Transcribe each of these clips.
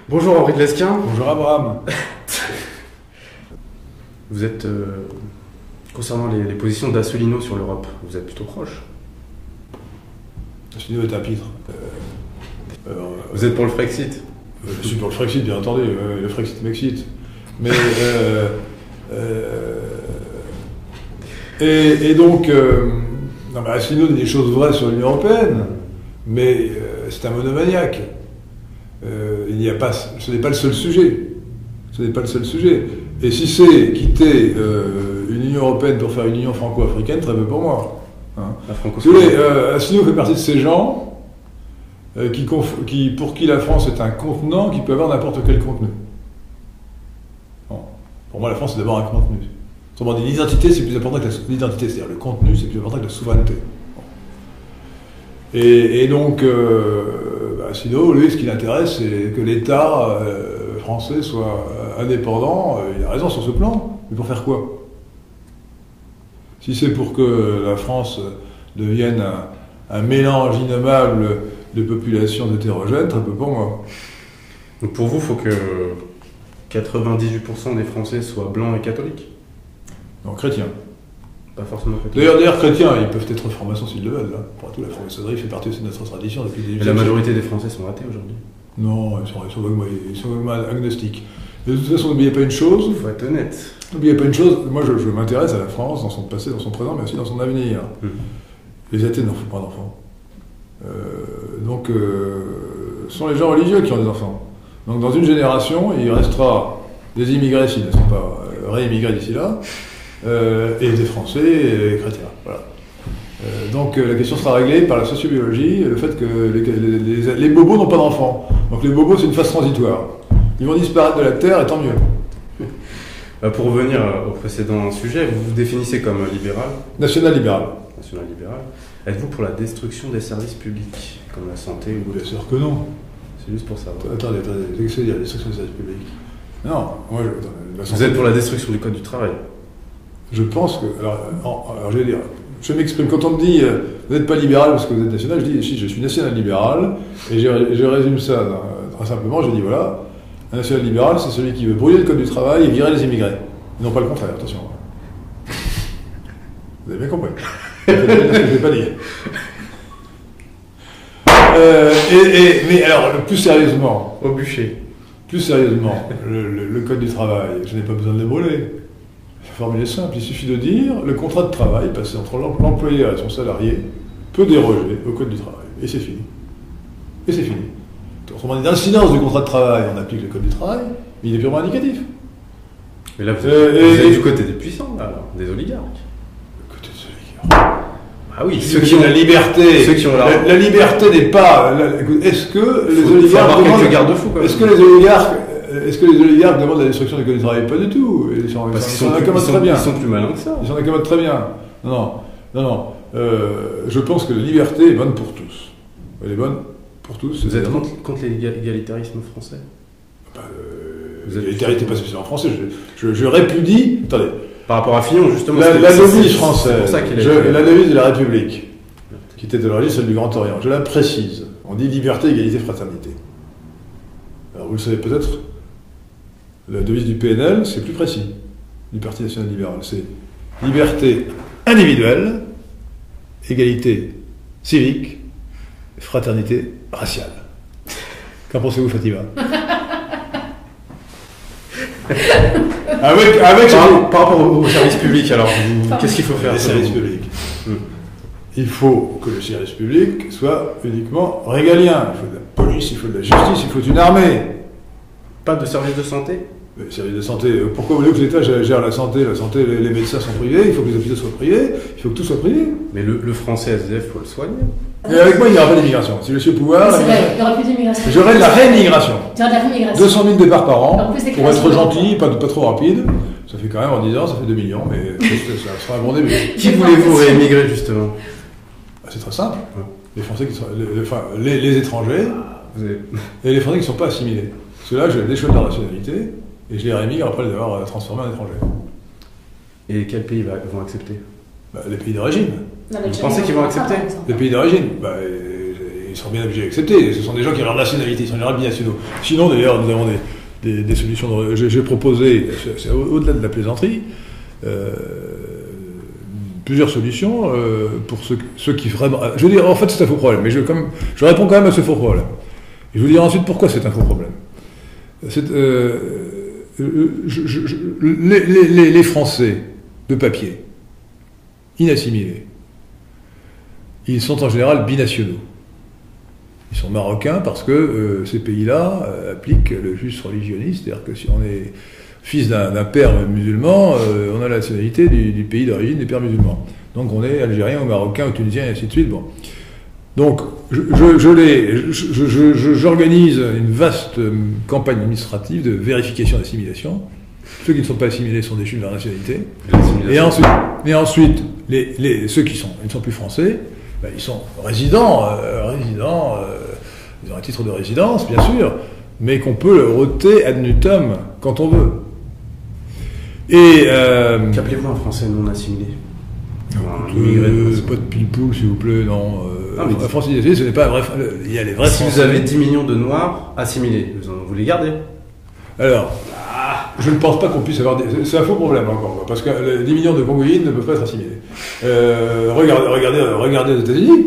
Bonjour Henri de Lesquin. Bonjour Abraham. Vous êtes, concernant les positions d'Asselineau sur l'Europe, vous êtes plutôt proche. Asselineau est un pitre. Vous êtes pour le Frexit? Je suis pour le Frexit, bien entendu. Le Frexit m'excite. Mais et donc, non, mais Asselineau dit des choses vraies sur l'Union européenne, mais c'est un monomaniaque. Ce n'est pas le seul sujet. Ce n'est pas le seul sujet. Et si c'est quitter une Union européenne pour faire une Union franco-africaine, très peu pour moi. Hein. Asselineau fait partie de ces gens pour qui la France est un contenant qui peut avoir n'importe quel contenu. Bon. Pour moi, la France, c'est d'abord un contenu. Autrement dit, l'identité, c'est plus important que l'identité, c'est-à-dire le contenu, c'est plus important que la souveraineté. Bon. Et donc, Asselineau, lui, ce qui l'intéresse, c'est que l'État français soit indépendant. Il a raison sur ce plan, mais pour faire quoi? Si c'est pour que la France devienne un mélange innommable de populations hétérogènes, très peu pour moi. Donc pour vous, il faut que 98% des Français soient blancs et catholiques? Non, chrétiens. Pas forcément catholiques. D'ailleurs, chrétiens, ils peuvent être francs-maçons s'ils le veulent. Hein. Pour tout, la franc-maçonnerie fait partie de notre tradition depuis des Mais la majorité des Français sont athées aujourd'hui. Non, ils sont vaguement agnostiques. Mais de toute façon, n'oubliez pas une chose. Il faut être honnête. N'oubliez pas une chose. Moi, je m'intéresse à la France dans son passé, dans son présent, mais aussi dans son avenir. Les athées n'en font pas d'enfants. Donc, ce sont les gens religieux qui ont des enfants. Donc, dans une génération, il restera des immigrés s'ils ne sont pas réimmigrés d'ici là, et des Français et des chrétiens. Voilà. Donc la question sera réglée par la sociobiologie, le fait que les bobos n'ont pas d'enfants. Donc les bobos, c'est une phase transitoire. Ils vont disparaître de la Terre, et tant mieux. Pour revenir au précédent sujet, vous vous définissez comme libéral. National-libéral. National-libéral. Êtes-vous pour la destruction des services publics, comme la santé ou Bien sûr que non. C'est juste pour savoir. Attendez, qu'est-ce que ça veut dire, la destruction des services publics? Non, moi vous êtes pour la destruction du Code du travail? Je pense que... Alors je vais dire... Je m'exprime. Quand on me dit vous n'êtes pas libéral parce que vous êtes national, je dis si, je suis national-libéral, et je résume ça très simplement. Je dis voilà, un national-libéral, c'est celui qui veut brûler le code du travail et virer les immigrés. Et non pas le contraire, attention. Vous avez bien compris. Je ne vais pas dire. Mais alors, plus sérieusement, au bûcher. Plus sérieusement, le code du travail, je n'ai pas besoin de le brûler. La formule est simple, il suffit de dire le contrat de travail passé entre l'employeur et son salarié peut déroger au code du travail. Et c'est fini. Et c'est fini. Autrement dit, d'incidence du contrat de travail, on applique le code du travail, mais il est purement indicatif. Mais là, vous êtes du côté des puissants, alors, des oligarques. Le côté des oligarques. Ah oui, ceux qui ont la liberté. Ceux qui ont la liberté n'est pas. Est-ce que les oligarques quelques garde-fous, quand même. Est-ce que les oligarques demandent la destruction du code du travail? Pas du tout. Ils s'en accommodent très bien. Ils sont plus malins que ça. Ils s'en accommodent très bien. Non. Je pense que la liberté est bonne pour tous. Elle est bonne pour tous. Vous êtes contre l'égalitarisme français? L'égalitarisme n'est pas spécialement français. Je répudie. Attendez. Par rapport à Fillon, justement. La devise française, la devise de la République, qui était de l'origine celle du Grand Orient, je la précise. On dit liberté, égalité, fraternité. Alors vous le savez peut-être, la devise du PNL, c'est plus précis, du Parti national libéral. C'est liberté individuelle, égalité civique, fraternité raciale. Qu'en pensez-vous, Fatima? Par rapport au service public, alors, qu'est-ce qu'il faut faire? Les services publics. Il faut que le service public soit uniquement régalien. Il faut de la police, il faut de la justice, il faut une armée. Pas de service de santé? Les services de santé, pourquoi voulez-vous que l'État gère la santé? La santé, les médecins sont privés, il faut que les hôpitaux soient privés, il faut que tout soit privé. Mais le français SDF, il faut le soigner. Et avec moi, il n'y aura pas d'immigration. Si je suis au pouvoir, il n'y aura plus d'immigration. J'aurai de la réimmigration. 200 000 départs par an, pour être gentil, pas trop rapide. Ça fait quand même en 10 ans, ça fait 2 millions, mais ça sera un bon début. Qui voulez-vous réémigrer, justement? C'est très simple. Les Français qui sont, les étrangers, et les Français qui ne sont pas assimilés. Ceux-là, je les déchois de leur nationalité, et je les réémigre après les avoir transformés en étrangers. Et quels pays vont accepter? Les pays d'origine. Vous pensez qu'ils vont accepter? Les pays d'origine, sont bien obligés d'accepter. Ce sont des gens qui ont leur nationalité, ils sont en général binationaux. Sinon, d'ailleurs, nous avons des solutions. J'ai proposé, c'est au-delà de la plaisanterie, plusieurs solutions pour ceux qui vraiment... Je veux dire, en fait, c'est un faux problème, mais je réponds quand même à ce faux problème. Et je vous dire ensuite pourquoi c'est un faux problème. Les Français de papier, inassimilés, ils sont en général binationaux. Ils sont marocains parce que ces pays-là appliquent le jus religioniste, c'est-à-dire que si on est fils d'un père musulman, on a la nationalité du pays d'origine des pères musulmans. Donc on est algérien ou marocain ou tunisien et ainsi de suite. Bon. Donc j'organise une vaste campagne administrative de vérification d'assimilation. Ceux qui ne sont pas assimilés sont déchus de leur nationalité. Et ensuite ceux qui ne sont plus français, ben, ils sont résidents, ils ont un titre de résidence, bien sûr, mais qu'on peut le ôter ad nutum quand on veut. Et qu'appelez-vous un Français non assimilé? Pas de pile-poule, s'il vous plaît, non. La francisation, ce n'est pas un vrai... Il y a les vrais si Français. Vous avez 10 millions de Noirs assimilés, vous les gardez? Alors, je ne pense pas qu'on puisse avoir... C'est un faux problème encore, parce que les 10 millions de Congoïdes ne peuvent pas être assimilés. Regardez aux États-Unis,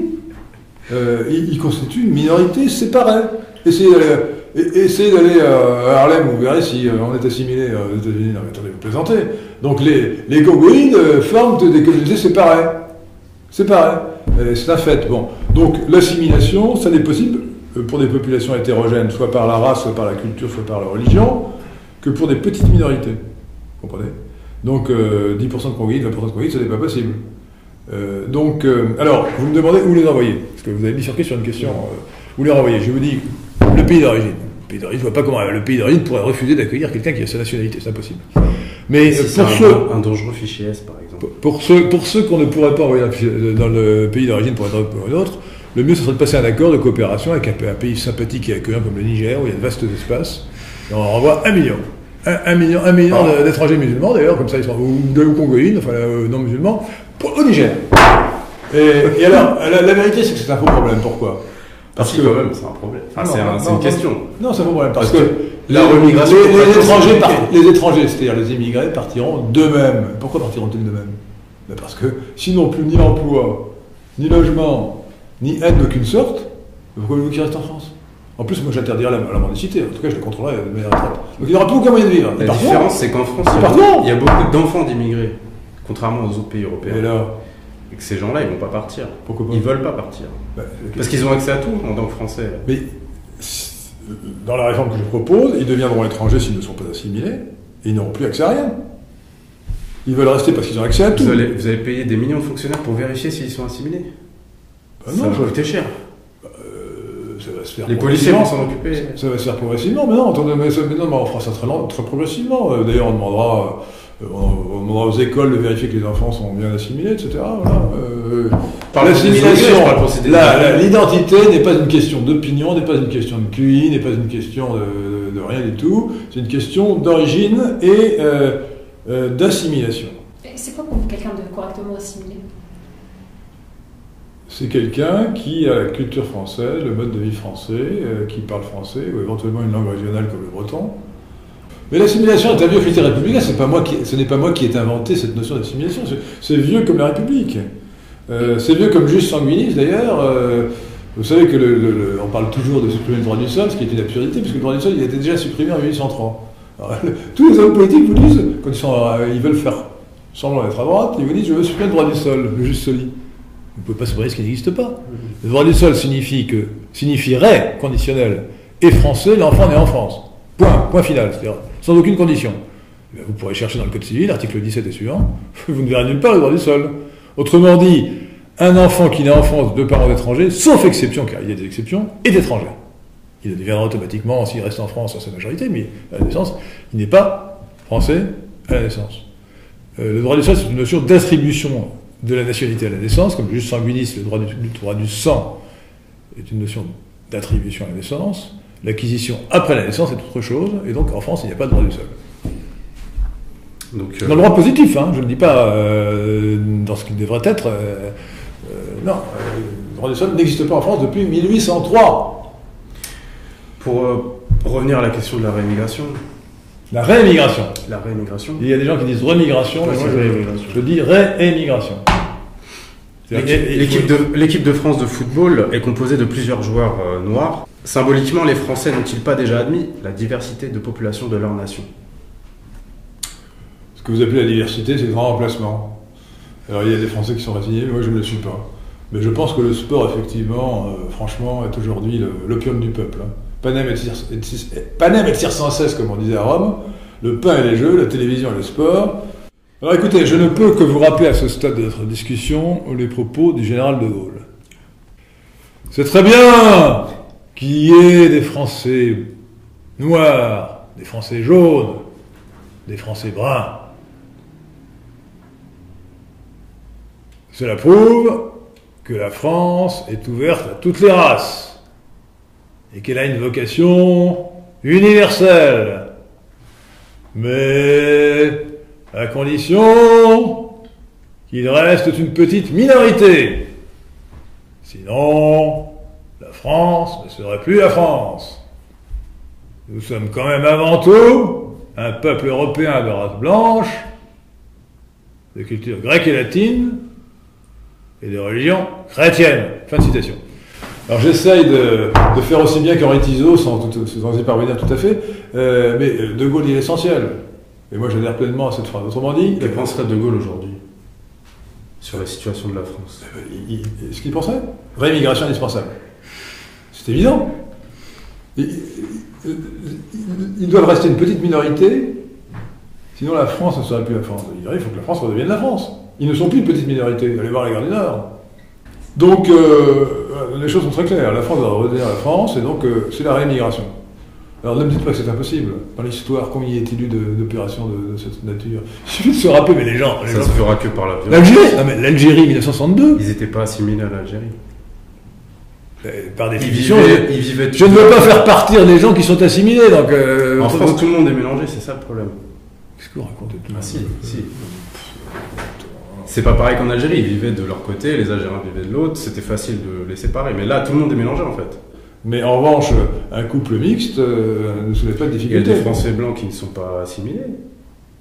ils constituent une minorité séparée. Essayez d'aller à Harlem, vous verrez si on est assimilé aux États-Unis. Non, mais attendez, vous plaisantez. Donc les Congoïdes forment des communautés séparées. C'est un fait. Bon. Donc l'assimilation, ça n'est possible pour des populations hétérogènes, soit par la race, soit par la culture, soit par la religion, que pour des petites minorités. Vous comprenez? Donc 10% de Congoïdes, 20% de Congoïdes, ça n'est pas possible. Alors, vous me demandez où les envoyer. Parce que vous avez bifurqué sur une question. Où les renvoyer? Je vous dis, le pays d'origine. Le pays d'origine, je ne vois pas comment le pays d'origine pourrait refuser d'accueillir quelqu'un qui a sa nationalité. C'est impossible. Mais si pour un dangereux fichier S, par exemple. Pour ceux qu'on ne pourrait pas envoyer dans le pays d'origine pour un autre, le mieux, ce serait de passer un accord de coopération avec un pays sympathique et accueillant comme le Niger, où il y a de vastes espaces. Et on renvoie 1 million. Un million d'étrangers musulmans, d'ailleurs, comme ça, ils sont ou congoïdes, enfin non musulmans, au Niger. Et alors, la vérité, c'est que c'est un faux problème. Pourquoi? Parce que quand même, c'est un problème. Enfin, c'est une question. Non, c'est un faux problème. Parce que la remigration, les étrangers, c'est-à-dire les immigrés, partiront d'eux-mêmes. Pourquoi partiront-ils d'eux-mêmes? Parce que s'ils n'ont plus ni emploi, ni logement, ni aide d'aucune sorte, pourquoi voulez-vous qu'ils restent en France? En plus, moi j'interdirais la mendicité. En tout cas, je le contrôlerai de manière retraite. Donc il n'y aura plus aucun moyen de vivre. La différence, c'est qu'en France, il y a beaucoup d'enfants d'immigrés, contrairement aux autres pays européens. Et que ces gens-là, ils ne vont pas partir. Pourquoi pas? Ils ne veulent pas partir. Parce qu'ils ont accès à tout en tant que Français. Mais dans la réforme que je propose, ils deviendront étrangers s'ils ne sont pas assimilés, et ils n'auront plus accès à rien. Ils veulent rester parce qu'ils ont accès à tout. Vous allez payer des millions de fonctionnaires pour vérifier s'ils sont assimilés? Ça va coûter cher. Ça va se faire. Les policiers vont s'en occuper. Ça va se faire progressivement, mais non, on fera ça très progressivement. D'ailleurs, on demandera aux écoles de vérifier que les enfants sont bien assimilés, etc. Voilà. Par l'assimilation, l'identité n'est pas une question d'opinion, n'est pas une question de QI, n'est pas une question de rien du tout. C'est une question d'origine et d'assimilation. C'est quoi pour vous quelqu'un de correctement assimilé? C'est quelqu'un qui a la culture française, le mode de vie français, qui parle français, ou éventuellement une langue régionale comme le breton. Mais l'assimilation est un vieux critère républicain, ce n'est pas moi qui ai inventé cette notion d'assimilation, c'est vieux comme la République. C'est vieux comme jus sanguinis d'ailleurs. Vous savez que on parle toujours de supprimer le droit du sol, ce qui est une absurdité, puisque le droit du sol il a été déjà supprimé en 1803. Alors, tous les hommes politiques vous disent, quand ils veulent faire semblant d'être à droite, ils vous disent je veux supprimer le droit du sol, le jus soli. Vous ne pouvez pas supprimer ce qui n'existe pas. Le droit du sol signifierait, conditionnel, et français, l'enfant né en France. Point final, c'est-à-dire sans aucune condition. Vous pourrez chercher dans le Code civil, article 17 et suivant, vous ne verrez nulle part le droit du sol. Autrement dit, un enfant qui naît en France de parents étrangers, sauf exception, car il y a des exceptions, est étranger. Il deviendra automatiquement, s'il reste en France à sa majorité, mais à la naissance, il n'est pas français à la naissance. Le droit du sol, c'est une notion d'attribution de la nationalité à la naissance, comme le jus sanguinis, le droit du sang est une notion d'attribution à la naissance. L'acquisition après la naissance est autre chose, et donc en France, il n'y a pas de droit du sol. Dans le droit positif, je ne dis pas dans ce qu'il devrait être. Non, le droit du sol n'existe pas en France depuis 1803. Pour revenir à la question de la réémigration. La réémigration. La réémigration. Il y a des gens qui disent remigration, mais moi je dis réémigration. L'équipe de France de football est composée de plusieurs joueurs noirs. Symboliquement, les Français n'ont-ils pas déjà admis la diversité de population de leur nation? Ce que vous appelez la diversité, c'est le grand remplacement. Alors il y a des Français qui sont résignés, mais moi je ne le suis pas. Mais je pense que le sport, effectivement, franchement, est aujourd'hui l'opium du peuple. Hein. Panem et circenses, comme on disait à Rome. Le pain et les jeux, la télévision et le sport. Alors écoutez, je ne peux que vous rappeler à ce stade de notre discussion les propos du général de Gaulle. C'est très bien qu'il y ait des Français noirs, des Français jaunes, des Français bruns. Cela prouve que la France est ouverte à toutes les races et qu'elle a une vocation universelle. Mais à condition qu'il reste une petite minorité. Sinon, la France ne serait plus la France. Nous sommes quand même avant tout un peuple européen de race blanche, de culture grecque et latine, et de religion chrétienne. Fin de citation. Alors j'essaye de faire aussi bien qu'Henri Tizot, sans y parvenir tout à fait, mais De Gaulle dit l'essentiel. Et moi j'adhère pleinement à cette phrase. Autrement dit... Que penserait De Gaulle aujourd'hui sur la situation de la France? Ce qu'il pensait? Réimmigration indispensable. C'est évident. Ils doivent rester une petite minorité, sinon la France ne serait plus la France. Il faut que la France redevienne la France. Ils ne sont plus une petite minorité. Allez voir la guerre du Nord. Donc, les choses sont très claires. La France doit redevenir la France, et donc c'est la réimmigration. Alors ne me dites pas que c'est impossible. Dans l'histoire, combien y a-t-il eu d'opérations de cette nature? Il suffit de se rappeler, mais les gens... Ça se fera que par la violence. L'Algérie, non mais l'Algérie 1962. Ils n'étaient pas assimilés à l'Algérie. Par définition, ils vivaient je ne veux pas faire partir des gens qui sont assimilés. Donc, en France, tout le monde est mélangé, c'est ça le problème. Qu'est-ce que vous racontez tout si. C'est pas pareil qu'en Algérie, ils vivaient de leur côté, les Algériens vivaient de l'autre, c'était facile de les séparer. Mais là, tout le monde est mélangé en fait. Mais en revanche, un couple mixte ne soulève pas de difficulté. Il y a des Français blancs qui ne sont pas assimilés.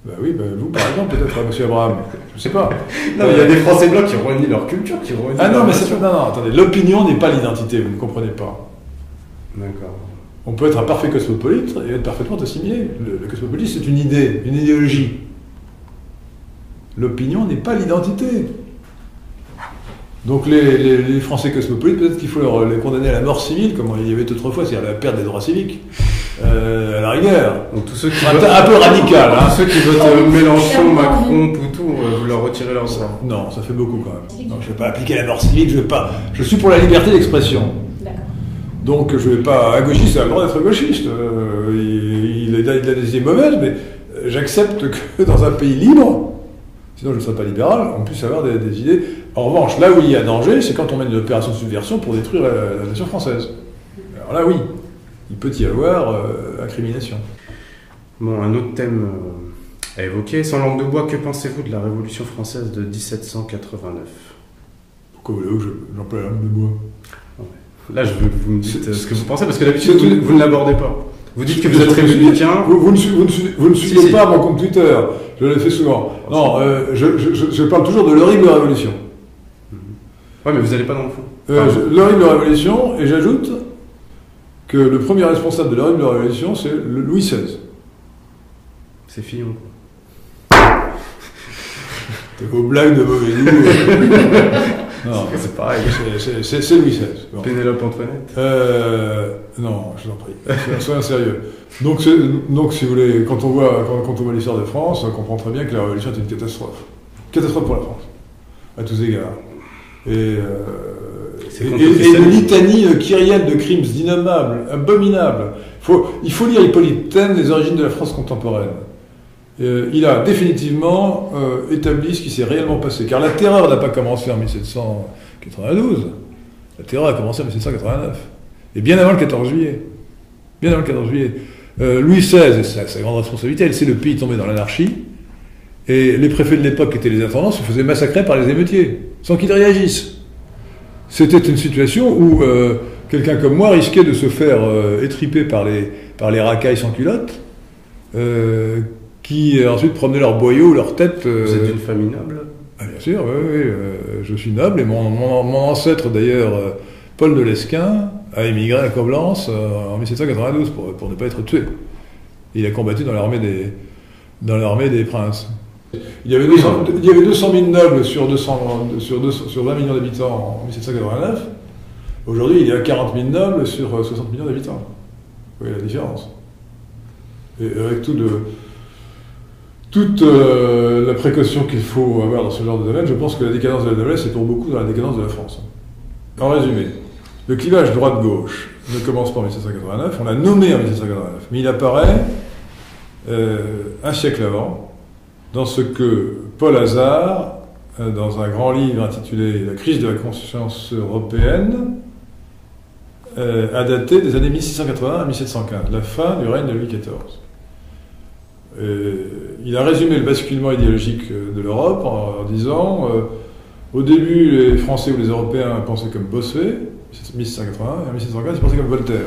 Ben oui, vous par exemple, peut-être, M. Abraham, je ne sais pas. Non, il y a des Français blancs qui renient leur culture, qui renient non, mais c'est... Non, attendez, l'opinion n'est pas l'identité, vous ne comprenez pas. D'accord. On peut être un parfait cosmopolite et être parfaitement assimilé. Le cosmopolitisme, c'est une idée, une idéologie. L'opinion n'est pas l'identité. Donc les Français cosmopolites, peut-être qu'il faut les condamner à la mort civile, comme il y avait autrefois, c'est-à-dire à la perte des droits civiques, à la rigueur. Donc tous ceux qui un peu radical. Tous ceux qui votent Mélenchon, Macron, Poutou, vous leur retirez leurs droits. Non, ça fait beaucoup quand même. Non, je ne vais pas appliquer la mort civile, je suis pour la liberté d'expression. Donc je ne vais pas... Un gauchiste a le droit d'être gauchiste. Il a des idées mauvaises, mais j'accepte que dans un pays libre, sinon je ne serais pas libéral, on puisse avoir des idées. En revanche, là où il y a danger, c'est quand on mène une opération de subversion pour détruire la nation française. Alors là, oui, il peut y avoir incrimination. Bon, un autre thème à évoquer. Sans langue de bois, que pensez-vous de la Révolution française de 1789? Pourquoi voulez-vous que j'emploie la langue de bois? Là, je veux que vous me dites ce que vous pensez, parce que d'habitude, vous ne l'abordez pas. Vous dites que vous êtes républicain. Vous ne suivez pas mon compte Twitter. Je le fais souvent. Non, je parle toujours de l'horrible révolution. Ouais, mais vous n'allez pas dans le fond. L'horrible révolution, et j'ajoute que le premier responsable de l'horrible révolution, c'est Louis XVI. C'est Fillon, quoi. T'es vos blagues de mauvais goût. Non, c'est pareil. C'est Louis XVI. Bon. Pénélope Antoinette. Non, je vous en prie. Soyons sérieux. Donc, si vous voulez, quand on voit l'histoire de France, on comprend très bien que la Révolution est une catastrophe. Catastrophe pour la France, à tous égards. Et une litanie kyrienne de crimes innommables, abominables. Il faut lire Hippolyte Taine, Les origines de la France contemporaine. Il a définitivement établi ce qui s'est réellement passé. Car la terreur n'a pas commencé en 1792. La terreur a commencé en 1789. Et bien avant le 14 juillet. Bien avant le 14 juillet. Louis XVI, sa grande responsabilité, elle sait le pays tombé dans l'anarchie. Et les préfets de l'époque, qui étaient les intendants, se faisaient massacrer par les émeutiers, sans qu'ils réagissent. c'était une situation où quelqu'un comme moi risquait de se faire étriper par les racailles sans culottes, qui ensuite promenaient leurs boyaux, leurs têtes. Vous êtes d'une famille noble? Ah, bien sûr, oui, je suis noble, et mon ancêtre d'ailleurs, Paul de Lesquen, a émigré à Coblence en 1792 pour ne pas être tué. Il a combattu dans l'armée des princes. Il y avait 200 000 nobles sur 20 millions d'habitants en 1789. Aujourd'hui, il y a 40 000 nobles sur 60 millions d'habitants. Vous voyez la différence. Et avec toute la précaution qu'il faut avoir dans ce genre de domaine, je pense que la décadence de la noblesse est pour beaucoup dans la décadence de la France. En résumé, le clivage droite-gauche ne commence pas en 1789, on l'a nommé en 1789, mais il apparaît un siècle avant, dans ce que Paul Hazard, dans un grand livre intitulé « La crise de la conscience européenne », a daté des années 1680 à 1715, la fin du règne de Louis XIV. Il a résumé le basculement idéologique de l'Europe en disant au début, les Français ou les Européens pensaient comme Bossuet, 1781, et en 1715, ils pensaient comme Voltaire.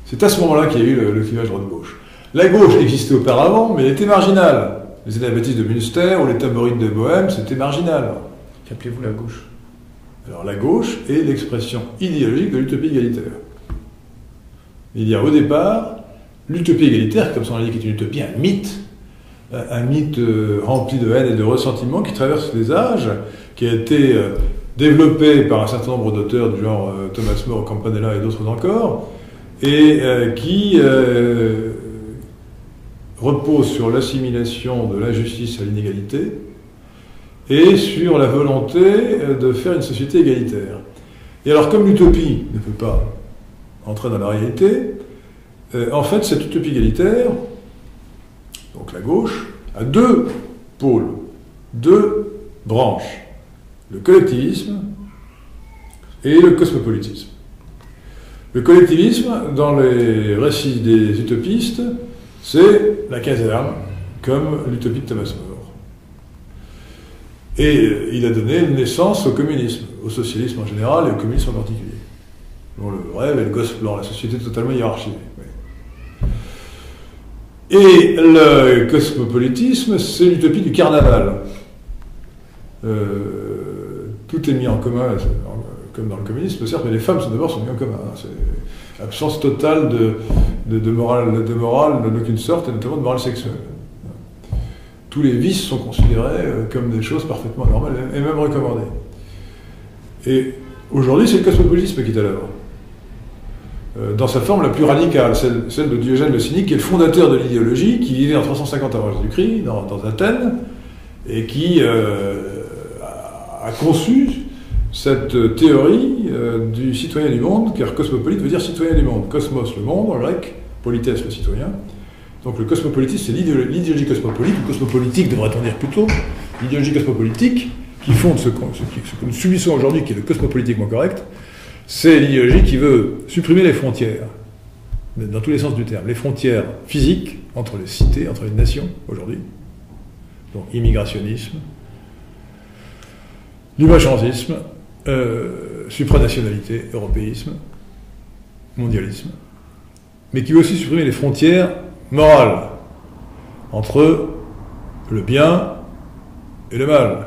C'est à ce moment-là qu'il y a eu le clivage droite-gauche. La gauche existait auparavant, mais elle était marginale. Les Anabaptistes de Münster ou les Taborines de Bohême, c'était marginal. Qu'appelez-vous la gauche? Alors la gauche est l'expression idéologique de l'utopie égalitaire. Il y a au départ l'utopie égalitaire, comme son nom l'indique, est une utopie, un mythe rempli de haine et de ressentiment qui traverse les âges, qui a été développé par un certain nombre d'auteurs du genre Thomas More, Campanella et d'autres encore, et qui repose sur l'assimilation de l'injustice à l'inégalité et sur la volonté de faire une société égalitaire. Et alors, comme l'utopie ne peut pas entrer dans la réalité, en fait, cette utopie égalitaire, donc la gauche, a deux pôles, deux branches, le collectivisme et le cosmopolitisme. Le collectivisme, dans les récits des utopistes, c'est la caserne, comme l'utopie de Thomas More. Et il a donné naissance au communisme, au socialisme en général et au communisme en particulier. Dont le rêve est le gosse blanc, la société totalement hiérarchisée. Et le cosmopolitisme, c'est l'utopie du carnaval. Tout est mis en commun, comme dans le communisme, certes, mais les femmes d'abord sont mises en commun. C'est l'absence totale de morale d'aucune sorte, et notamment de morale sexuelle. Tous les vices sont considérés comme des choses parfaitement normales et même recommandées. Et aujourd'hui, c'est le cosmopolitisme qui est à l'œuvre. Dans sa forme la plus radicale, celle de Diogène le Cynique, qui est le fondateur de l'idéologie, qui vivait en 350 avant Jésus-Christ, dans Athènes, et qui a conçu cette théorie du citoyen du monde, car cosmopolite veut dire citoyen du monde. Cosmos, le monde, en grec, polites, le citoyen. Donc le cosmopolitisme, c'est l'idéologie cosmopolite, ou cosmopolitique devrait-on dire plutôt, l'idéologie cosmopolitique, qui fonde ce que nous subissons aujourd'hui, qui est le cosmopolitiquement correct. C'est l'idéologie qui veut supprimer les frontières, dans tous les sens du terme. Les frontières physiques entre les cités, entre les nations, aujourd'hui. Donc immigrationnisme, libre-échangisme, supranationalité, européisme, mondialisme. Mais qui veut aussi supprimer les frontières morales entre le bien et le mal.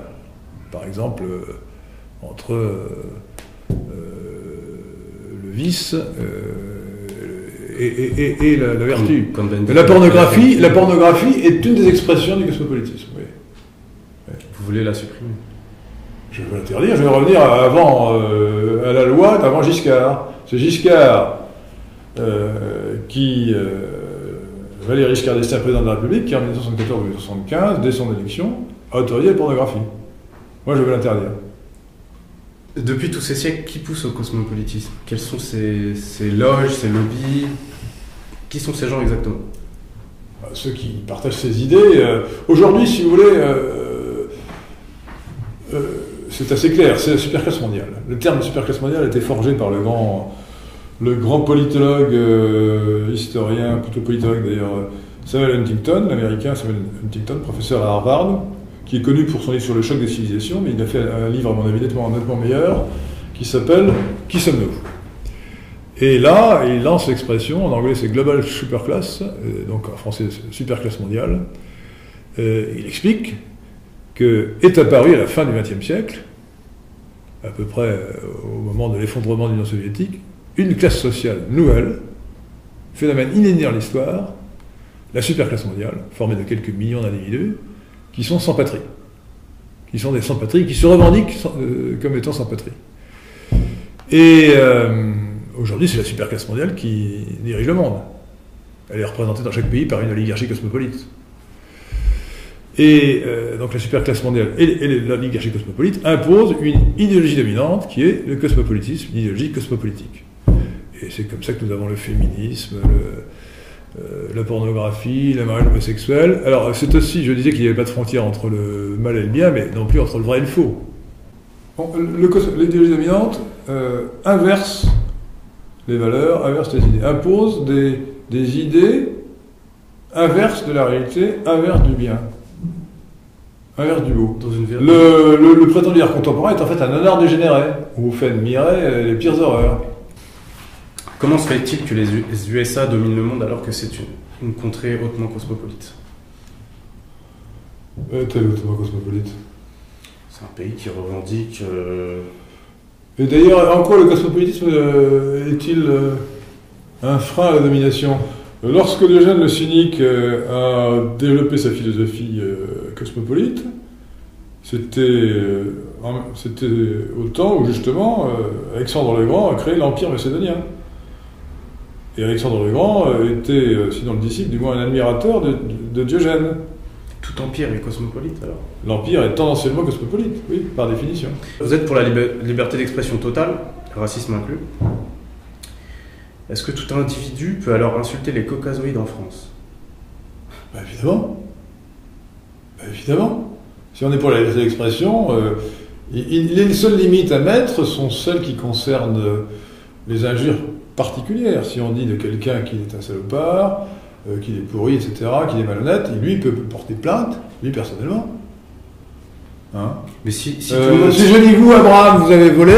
Par exemple, entre le vice et la vertu. La pornographie est une des expressions du cosmopolitisme. Oui. Vous voulez la supprimer? Je veux l'interdire, je vais revenir avant, à la loi d'avant Giscard. C'est Giscard Valéry Giscard d'Estaing, président de la République, qui en 1974-1975, dès son élection, a autorisé la pornographie. Moi, je veux l'interdire. Depuis tous ces siècles, qui pousse au cosmopolitisme? Quelles sont ces loges, ces lobbies? Qui sont ces gens exactement? Ceux qui partagent ces idées. Aujourd'hui, si vous voulez, c'est assez clair, c'est la superclasse mondiale. Le terme de superclasse mondiale a été forgé par le grand politologue, historien, plutôt politologue d'ailleurs, Samuel Huntington, l'américain Samuel Huntington, professeur à Harvard, qui est connu pour son livre sur le choc des civilisations, mais il a fait un livre, à mon avis, nettement meilleur, qui s'appelle « Qui sommes-nous » Et là, il lance l'expression, en anglais c'est Global Superclass, donc en français superclasse mondiale. Il explique qu'est apparu à la fin du XXe siècle, à peu près au moment de l'effondrement de l'Union soviétique, une classe sociale nouvelle, phénomène inédit dans l'histoire, la superclasse mondiale, formée de quelques millions d'individus, qui sont sans patrie. Qui sont des sans-patrie, qui se revendiquent comme étant sans-patrie. Et aujourd'hui, c'est la superclasse mondiale qui dirige le monde. Elle est représentée dans chaque pays par une oligarchie cosmopolite. Et donc la superclasse mondiale et l'oligarchie cosmopolite imposent une idéologie dominante qui est le cosmopolitisme, une idéologie cosmopolitique. Et c'est comme ça que nous avons le féminisme, la pornographie, le mariage homosexuel. Alors c'est aussi, je disais qu'il n'y avait pas de frontière entre le mal et le bien, mais non plus entre le vrai et le faux. Bon, l'idéologie dominante inverse les valeurs, inverse les idées, impose des idées inverses de la réalité, inverses du bien, inverses du beau. Dans une le prétendu art contemporain est en fait un honneur dégénéré, où vous fait admirer les pires horreurs. Comment se fait-il que les USA dominent le monde alors que c'est une contrée hautement cosmopolite? Tel hautement cosmopolite. C'est un pays qui revendique... Et d'ailleurs, en quoi le cosmopolitisme est-il un frein à la domination? Lorsque Diogène le Cynique a développé sa philosophie cosmopolite, c'était au temps où justement Alexandre le Grand a créé l'Empire macédonien. Et Alexandre le Grand était, sinon le disciple, du moins un admirateur de Diogène. Tout empire est cosmopolite alors? L'empire est tendanciellement cosmopolite, oui, par définition. Vous êtes pour la liberté d'expression totale, racisme inclus. Est-ce que tout individu peut alors insulter les caucasoïdes en France? Bah évidemment. Bah évidemment. Si on est pour la liberté d'expression, les seules limites à mettre sont celles qui concernent les injures particulières. Si on dit de quelqu'un qu'il est un salopard, qu'il est pourri, etc., qu'il est malhonnête, lui peut porter plainte, lui personnellement. Hein? Mais si si je dis vous, Abraham, vous avez volé,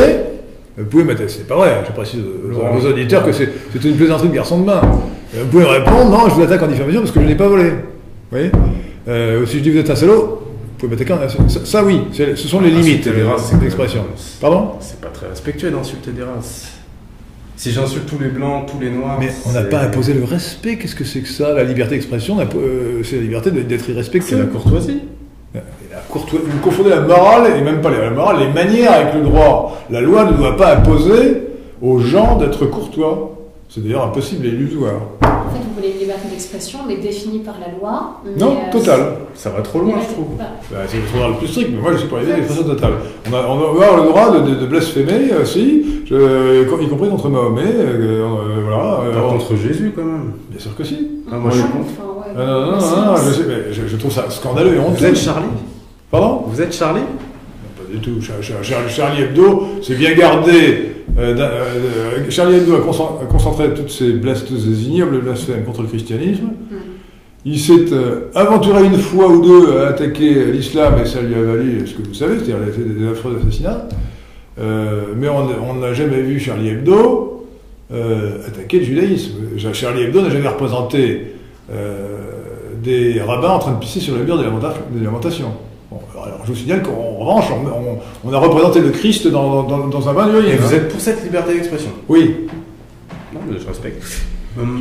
vous pouvez mettre, c'est pas vrai, je précise aux auditeurs que c'est une plaisanterie de garçon de bain. Vous pouvez répondre, non, je vous attaque en diffamation parce que je n'ai pas volé. Vous voyez si je dis vous êtes un salaud, vous pouvez m'attaquer ça oui, ce sont les limites d'expression. Pardon? C'est pas très respectueux d'insulter des races. Si j'insulte tous les blancs, tous les noirs... Mais on n'a pas imposé le respect, qu'est-ce que c'est que ça? La liberté d'expression, c'est la liberté d'être irrespectueux. C'est la courtoisie. Vous confondez la morale, et même pas la morale, les manières avec le droit. La loi ne doit pas imposer aux gens d'être courtois. C'est d'ailleurs impossible et illusoire. En fait, vous voulez une liberté d'expression, mais définie par la loi. Non, totale. Ça va trop loin, je trouve. C'est le droit le plus strict, mais moi je suis pour la liberté d'expression totale. On va avoir le droit de blasphémer aussi, y compris contre Mahomet. Voilà, pas contre Jésus, quand même. Bien sûr que si. Ah, moi je suis contre. Non, je trouve ça scandaleux et honteux. Vous êtes Charlie? Pardon? Vous êtes Charlie? Non, pas du tout. Charlie Hebdo, c'est bien gardé. Charlie Hebdo a concentré toutes ces ignobles blasphèmes contre le christianisme. Il s'est aventuré une fois ou deux à attaquer l'islam et ça lui a valu ce que vous savez, c'est-à-dire des affreux assassinats. Mais on n'a jamais vu Charlie Hebdo attaquer le judaïsme. Charlie Hebdo n'a jamais représenté des rabbins en train de pisser sur le mur de lamentation. Bon, alors je vous signale qu'en revanche, on a représenté le Christ dans un bain d'huile. Et vous êtes pour cette liberté d'expression? Oui. Non, mais je respecte.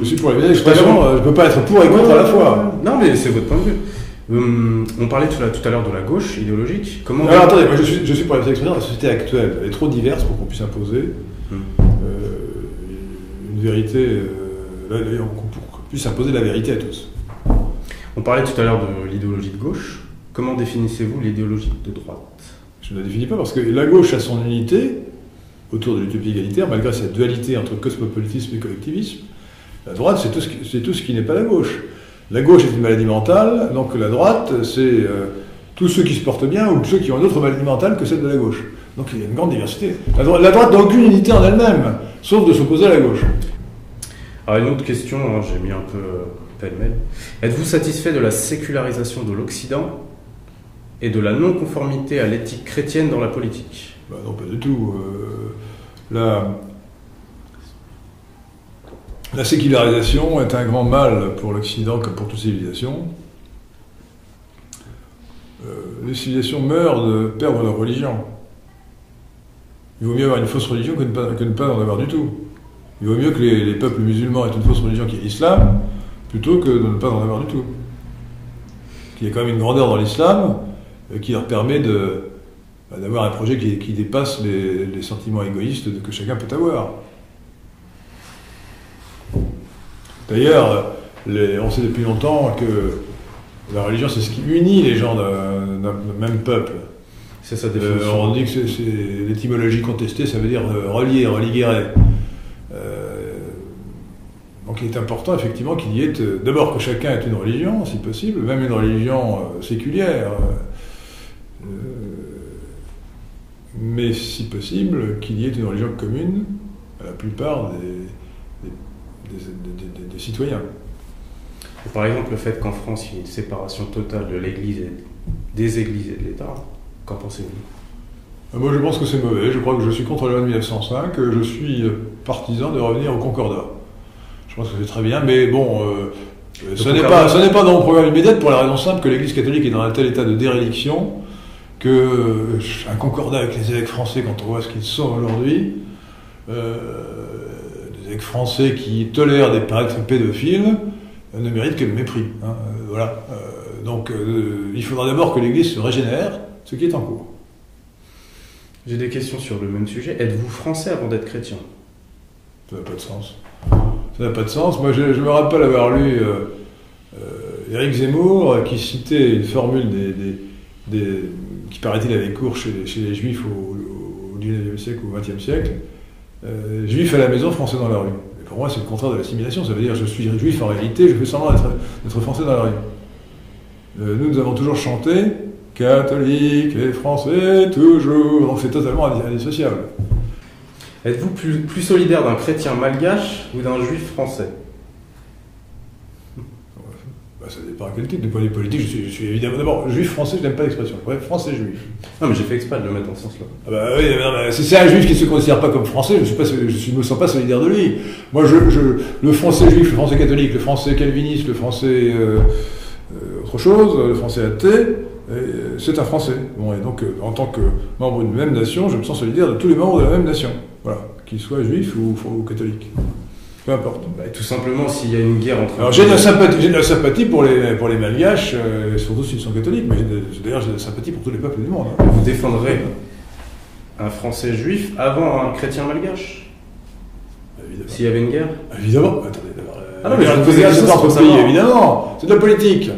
Je suis pour la liberté d'expression, je ne peux pas être pour et contre à la fois. Non, mais c'est votre point de vue. On parlait tout à l'heure de la gauche idéologique. Comment alors attendez, moi je suis pour la liberté d'expression. La société actuelle, elle est trop diverse pour qu'on puisse imposer une vérité, pour qu'on puisse imposer la vérité à tous. On parlait tout à l'heure de l'idéologie de gauche. Comment définissez-vous l'idéologie de droite? Je ne la définis pas parce que la gauche a son unité autour de l'utopie égalitaire, malgré cette dualité entre cosmopolitisme et collectivisme. La droite, c'est tout ce qui n'est pas la gauche. La gauche est une maladie mentale, donc la droite, c'est tous ceux qui se portent bien ou ceux qui ont une autre maladie mentale que celle de la gauche. Donc il y a une grande diversité. La droite n'a aucune unité en elle-même, sauf de s'opposer à la gauche. Alors une autre question, hein, j'ai mis un peu pêle-mêle. Êtes-vous satisfait de la sécularisation de l'Occident et de la non-conformité à l'éthique chrétienne dans la politique. Bah non, pas du tout. La sécularisation est un grand mal pour l'Occident comme pour toute civilisation. Les civilisations meurent de perdre leur religion. Il vaut mieux avoir une fausse religion que ne pas en avoir du tout. Il vaut mieux que les peuples musulmans aient une fausse religion qui est l'islam, plutôt que de ne pas en avoir du tout. Il y a quand même une grandeur dans l'islam qui leur permet d'avoir un projet qui dépasse les sentiments égoïstes que chacun peut avoir. D'ailleurs, on sait depuis longtemps que la religion, c'est ce qui unit les gens d'un même peuple. C'est sa définition. On dit que c'est l'étymologie contestée, ça veut dire relier, religuer. Donc il est important effectivement qu'il y ait, d'abord que chacun ait une religion, si possible, même une religion séculière, mais si possible qu'il y ait une religion commune à la plupart des citoyens. Et par exemple, le fait qu'en France, il y ait une séparation totale de l'Église des Églises et de l'État, qu'en pensez-vous? Moi je pense que c'est mauvais, je crois que je suis contre la loi de 1905, je suis partisan de revenir au Concordat. Je pense que c'est très bien, mais bon, ce n'est pas dans mon programme immédiat pour la raison simple que l'Église catholique est dans un tel état de déréliction qu'un concordat avec les évêques français, quand on voit ce qu'ils sont aujourd'hui, des évêques français qui tolèrent des prêtres pédophiles, ne méritent que le mépris. Hein, voilà. Donc il faudra d'abord que l'Église se régénère, ce qui est en cours. J'ai des questions sur le même sujet. Êtes-vous français avant d'être chrétien? Ça n'a pas de sens. Ça n'a pas de sens. Moi, je me rappelle avoir lu Éric Zemmour qui citait une formule qui, paraît-il, avait cours chez les Juifs au XIXe siècle ou au XXe siècle. Juif à la maison, français dans la rue. Et pour moi, c'est le contraire de l'assimilation. Ça veut dire je suis juif en réalité, je fais semblant d'être français dans la rue. Nous avons toujours chanté catholique et français toujours. Donc c'est totalement indissociable. Êtes-vous plus solidaire d'un chrétien malgache ou d'un juif français? Ça dépend à quel type. Du point de vue politique, je suis évidemment... D'abord, juif français, je n'aime pas l'expression. Bref, français juif. Non, mais j'ai fait exprès de le mettre dans ce sens-là. Ah bah oui, mais si c'est un juif qui ne se considère pas comme français, je ne me sens pas solidaire de lui. Moi, le français juif, le français catholique, le français calviniste, le français autre chose, le français athée, c'est un français. Bon, et donc, en tant que membre d'une même nation, je me sens solidaire de tous les membres de la même nation. Voilà, qu'ils soient juifs ou catholiques. Peu importe. Bah, tout simplement, s'il y a une guerre entre... Alors j'ai de la sympathie pour les malgaches, surtout s'ils sont catholiques, mais d'ailleurs j'ai de la sympathie pour tous les peuples du monde. Hein. Vous défendrez un français juif avant un chrétien malgache? Évidemment. S'il y avait une guerre? Évidemment. Attendez, ah non, mais je vous pose des questions entre pays, évidemment. C'est de la politique.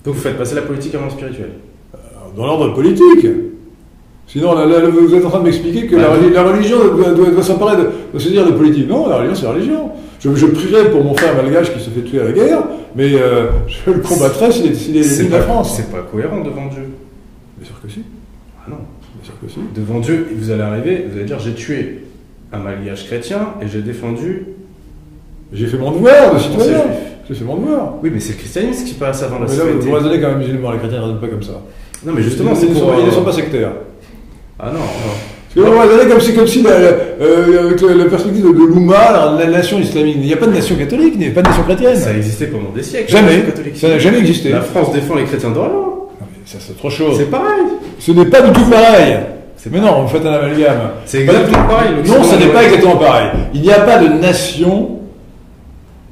Donc vous faites passer la politique avant le spirituel? Dans l'ordre politique. Sinon, vous êtes en train de m'expliquer que la religion doit s'emparer de se dire de politique. Non, la religion, c'est la religion. Je prierai pour mon frère malgache qui se fait tuer à la guerre, mais je le combattrai s'il est ennemi de la France. C'est pas cohérent devant Dieu. Bien sûr que si. Ah non. Bien sûr que si. Devant Dieu, vous allez arriver, vous allez dire j'ai tué un malgache chrétien et j'ai défendu... J'ai fait mon devoir de citoyen. J'ai fait mon devoir. Oui, mais c'est le christianisme qui passe avant la citoyenneté. Vous raisonnez comme un musulman, les chrétiens ne raisonnent pas comme ça. Non, mais justement, ils ne sont pas sectaires. Ah non, non. Parce que vous raisonnez comme si avec la perspective de l'Oumma, la nation islamique, il n'y a pas de nation catholique, il n'y a pas de nation chrétienne. Ça a existé pendant des siècles. Jamais. Ça n'a jamais existé. La France défend les chrétiens d'Orient. Non, mais ça, c'est autre chose. C'est pareil. Ce n'est pas du tout pareil. Mais non, vous faites un amalgame. C'est exactement pareil. Non, ce n'est pas exactement pareil. Il n'y a pas de nation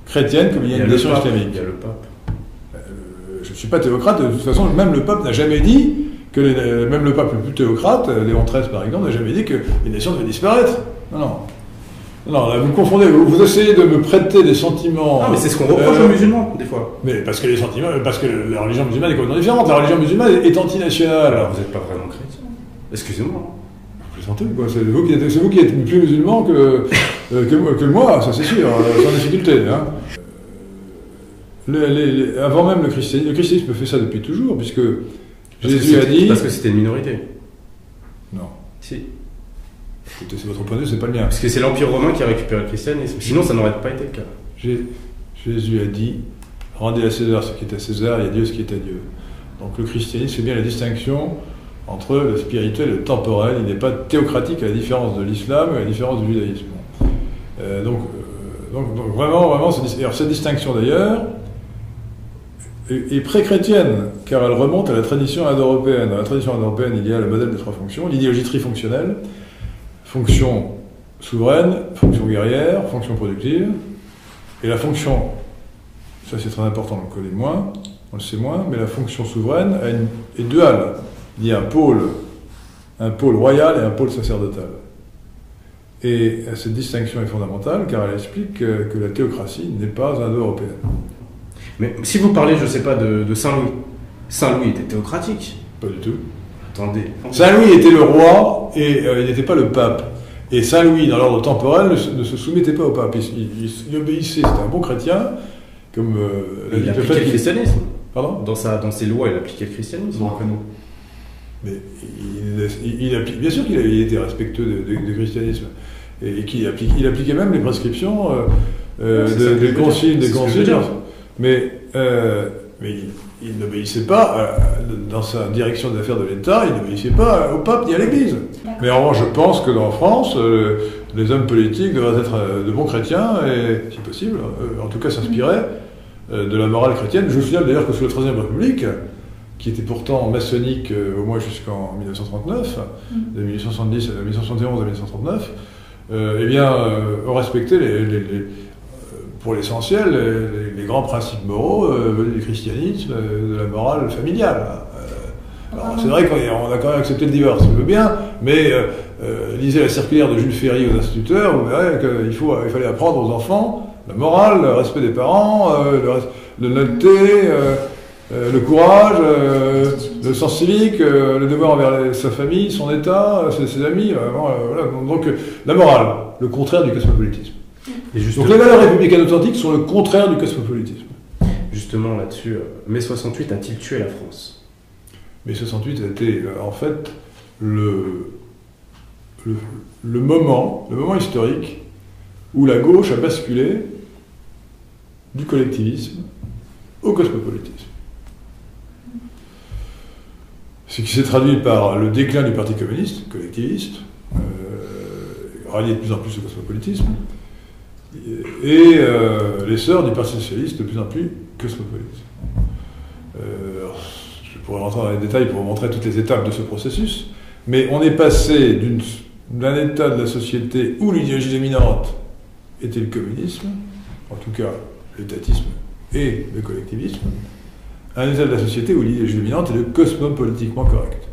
chrétienne comme il y a une nation islamique. Il y a le pape. Je ne suis pas théocrate, de toute façon, même le pape n'a jamais dit que même le pape le plus théocrate, Léon XIII par exemple, n'a jamais dit que les nations devaient disparaître. Non, non. Non, là, vous confondez, vous essayez de me prêter des sentiments... Non, mais c'est ce qu'on reproche aux musulmans, des fois. Mais parce que la religion musulmane est complètement différente. La religion musulmane est antinationale. Alors, vous n'êtes pas vraiment chrétien. Excusez-moi. Vous plaisantez, quoi. C'est vous qui êtes plus musulman que moi, ça c'est sûr, sans difficulté. Hein. Avant même le christianisme fait ça depuis toujours, puisque Jésus a dit... Parce que c'était une minorité. Non. Si. Écoutez, c'est votre point de vue, c'est pas le mien. Parce que c'est l'Empire romain qui a récupéré le christianisme. Sinon, ça n'aurait pas été le cas. Jésus a dit, rendez à César ce qui est à César et à Dieu ce qui est à Dieu. Donc le christianisme fait bien la distinction entre le spirituel et le temporel. Il n'est pas théocratique à la différence de l'islam et à la différence du judaïsme. Donc vraiment, cette distinction d'ailleurs est pré-chrétienne, car elle remonte à la tradition indo-européenne. Dans la tradition indo-européenne, il y a le modèle des trois fonctions, l'idéologie trifonctionnelle, fonction souveraine, fonction guerrière, fonction productive, et la fonction, ça c'est très important, on le connaît moins, on le sait moins, mais la fonction souveraine est duale. Il y a un pôle royal et un pôle sacerdotal. Et cette distinction est fondamentale, car elle explique que la théocratie n'est pas indo-européenne. Mais si vous parlez, je ne sais pas, de Saint-Louis, Saint-Louis était théocratique? Pas du tout. Attendez. Saint-Louis était le roi et il n'était pas le pape. Et Saint-Louis, dans l'ordre temporel, ne se soumettait pas au pape. Il obéissait, c'était un bon chrétien, comme il appliquait le christianisme. Pardon ? Dans ses lois, il appliquait le christianisme. Donc, mais bien sûr qu'il était respectueux du christianisme. Et qu'il appliquait même les prescriptions des conciles. Mais il n'obéissait pas, dans sa direction des affaires de l'État, il n'obéissait pas au pape ni à l'Église. Mais en revanche, je pense que dans France, les hommes politiques devraient être de bons chrétiens et, si possible, en tout cas s'inspirer de la morale chrétienne. Je vous signale d'ailleurs que sous la Troisième République, qui était pourtant maçonnique au moins jusqu'en 1939, de 1870 à 1871 à 1939, on respectait pour l'essentiel, les grands principes moraux venus du christianisme, de la morale familiale. Alors c'est vrai qu'on a quand même accepté le divorce, je veux bien, mais lisez la circulaire de Jules Ferry aux instituteurs, vous verrez qu'il fallait apprendre aux enfants la morale, le respect des parents, l'honnêteté, le courage, le sens civique, le devoir envers sa famille, son État, ses amis, voilà. Donc la morale, le contraire du cosmopolitisme. Donc les valeurs républicaines authentiques sont le contraire du cosmopolitisme. Justement là-dessus, mai 68 a-t-il tué la France? Mai 68 a été en fait le moment historique où la gauche a basculé du collectivisme au cosmopolitisme. Ce qui s'est traduit par le déclin du Parti communiste, collectiviste, rallié de plus en plus au cosmopolitisme, et l'essor du Parti socialiste de plus en plus cosmopolite. Je pourrais rentrer dans les détails pour vous montrer toutes les étapes de ce processus, mais on est passé d'un état de la société où l'idéologie dominante était le communisme, en tout cas l'étatisme et le collectivisme, à un état de la société où l'idéologie dominante est le cosmopolitiquement correct.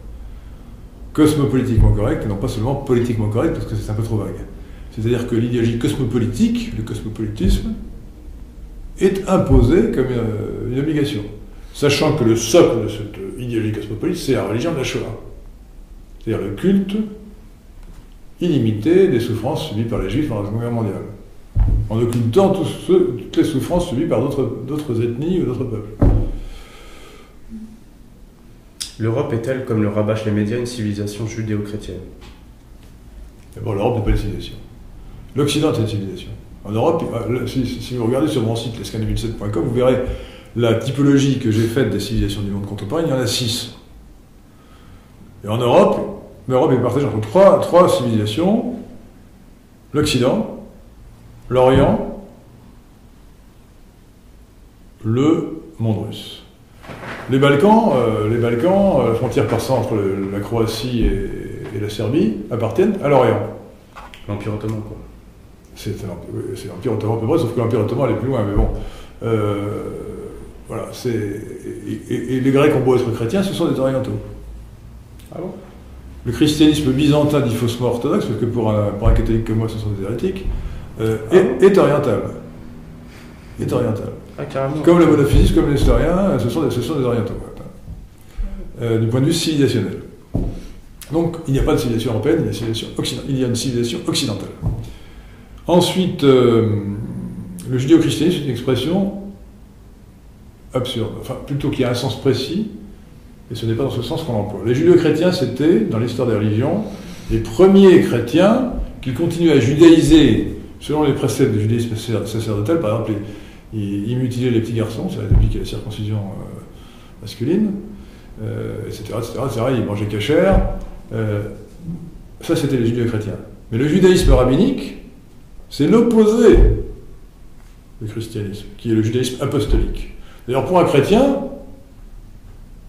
Cosmopolitiquement correct, et non pas seulement politiquement correct, parce que c'est un peu trop vague. C'est-à-dire que l'idéologie cosmopolitique, le cosmopolitisme, est imposé comme une obligation. Sachant que le socle de cette idéologie cosmopolite, c'est la religion de la Shoah. C'est-à-dire le culte illimité des souffrances subies par les Juifs pendant la Seconde Guerre mondiale. En occultant toutes les souffrances subies par d'autres ethnies ou d'autres peuples. L'Europe est-elle, comme le rabâchent les médias, une civilisation judéo-chrétienne? D'abord, l'Europe n'est pas une civilisation. L'Occident est une civilisation. En Europe, si vous regardez sur mon site lescan2007.com, vous verrez la typologie que j'ai faite des civilisations du monde contemporain, il y en a 6. Et en Europe, l'Europe est partagée entre trois civilisations: l'Occident, l'Orient, le monde russe. Les Balkans, la frontière passant entre la Croatie et la Serbie, appartiennent à l'Orient. L'Empire ottoman, quoi. C'est l'Empire ottoman à peu près, sauf que l'Empire ottoman est plus loin, mais bon. Voilà, et les Grecs ont beau être chrétiens, ce sont des orientaux. Ah bon? Le christianisme byzantin dit faussement orthodoxe, parce que pour un catholique comme moi, ce sont des hérétiques, est oriental. Est oriental. Ah, carrément. Comme le monophysisme, comme les historiens, ce sont des orientaux. Du point de vue civilisationnel. Donc, il n'y a pas de civilisation européenne, il y a une civilisation occidentale. Ensuite, le judéo-christianisme est une expression absurde, enfin, plutôt qu'il y a un sens précis, et ce n'est pas dans ce sens qu'on l'emploie. Les judéo-chrétiens, c'était, dans l'histoire des religions, les premiers chrétiens qui continuaient à judaïser selon les préceptes du judaïsme sacerdotal. Par exemple, ils mutilaient les petits garçons, c'est depuis qu'il y a la circoncision masculine, etc., etc. Ils mangeaient cachère. Ça, c'était les judéo-chrétiens. Mais le judaïsme rabbinique, c'est l'opposé du christianisme, qui est le judaïsme apostolique. D'ailleurs, pour un chrétien,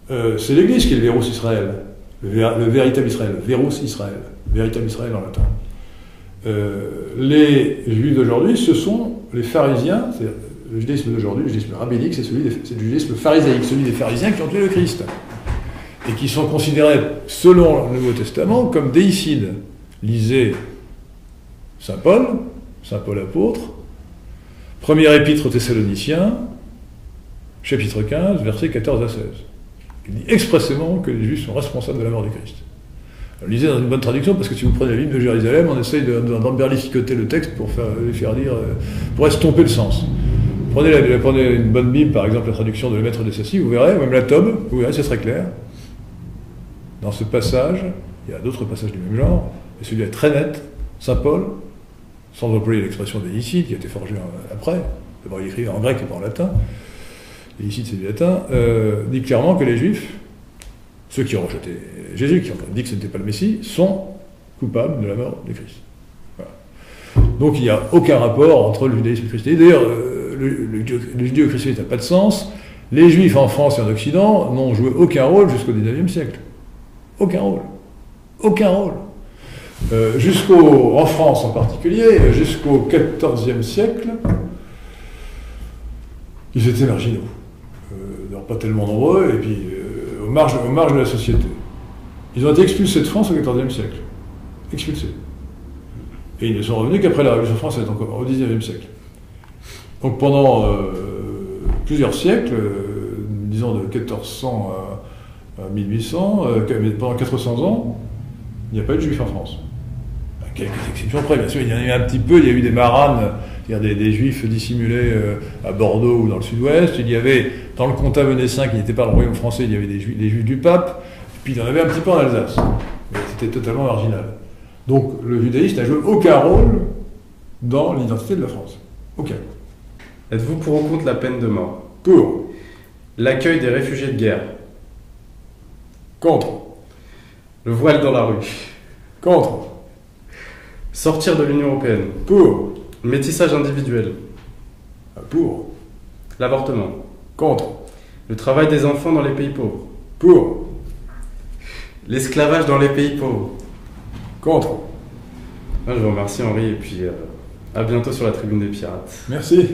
c'est l'Église qui est le Vérus Israël, le véritable Israël, Vérus Israël, véritable Israël en latin. Les juifs d'aujourd'hui, ce sont les pharisiens, c'est le judaïsme d'aujourd'hui, le judaïsme rabbinique, c'est le judaïsme pharisaïque, celui des pharisiens qui ont tué le Christ, et qui sont considérés, selon le Nouveau Testament, comme déicides. Lisez Saint Paul apôtre, première épître aux Thessaloniciens, chapitre 15, versets 14 à 16. Il dit expressément que les Juifs sont responsables de la mort du Christ. Alors, lisez dans une bonne traduction, parce que si vous prenez la Bible de Jérusalem, on essaye d'emberlificoter le texte pour les faire dire, pour estomper le sens. Prenez une bonne Bible, par exemple la traduction de Le Maître des Sassies, vous verrez, même la Tobe, vous verrez, c'est très clair. Dans ce passage, il y a d'autres passages du même genre, et celui-là est très net. Saint Paul, sans employer l'expression déicide, qui a été forgée après, d'abord il écrit en grec et pas en latin, déicide c'est du latin, dit clairement que les Juifs, ceux qui ont rejeté Jésus, qui ont dit que ce n'était pas le Messie, sont coupables de la mort du Christ. Voilà. Donc il n'y a aucun rapport entre le judaïsme et le christianisme. D'ailleurs, le judéo-christianisme n'a pas de sens. Les Juifs en France et en Occident n'ont joué aucun rôle jusqu'au XIXe siècle. Aucun rôle. Aucun rôle. En France en particulier, jusqu'au XIVe siècle, ils étaient marginaux. Pas tellement nombreux, et puis aux marges de la société. Ils ont été expulsés de France au XIVe siècle. Expulsés. Et ils ne sont revenus qu'après la Révolution française, donc au XIXe siècle. Donc pendant plusieurs siècles, disons de 1400 à 1800, pendant 400 ans, il n'y a pas eu de juifs en France. Quelques exceptions près, bien sûr, il y en a eu un petit peu, il y a eu des maranes, c'est-à-dire des juifs dissimulés à Bordeaux ou dans le sud-ouest, il y avait, dans le comtat venessin, qui n'était pas le royaume français, il y avait des juifs du pape, puis il y en avait un petit peu en Alsace, mais c'était totalement marginal. Donc le judaïsme n'a joué aucun rôle dans l'identité de la France. Aucun. Êtes-vous pour ou contre la peine de mort? Pour. L'accueil des réfugiés de guerre? Contre. Le voile dans la rue? Contre. Sortir de l'Union européenne? Pour. Métissage individuel? Pour. L'avortement? Contre. Le travail des enfants dans les pays pauvres? Pour. L'esclavage dans les pays pauvres? Contre. Je vous remercie Henri, et puis à bientôt sur la Tribune des Pirates. Merci.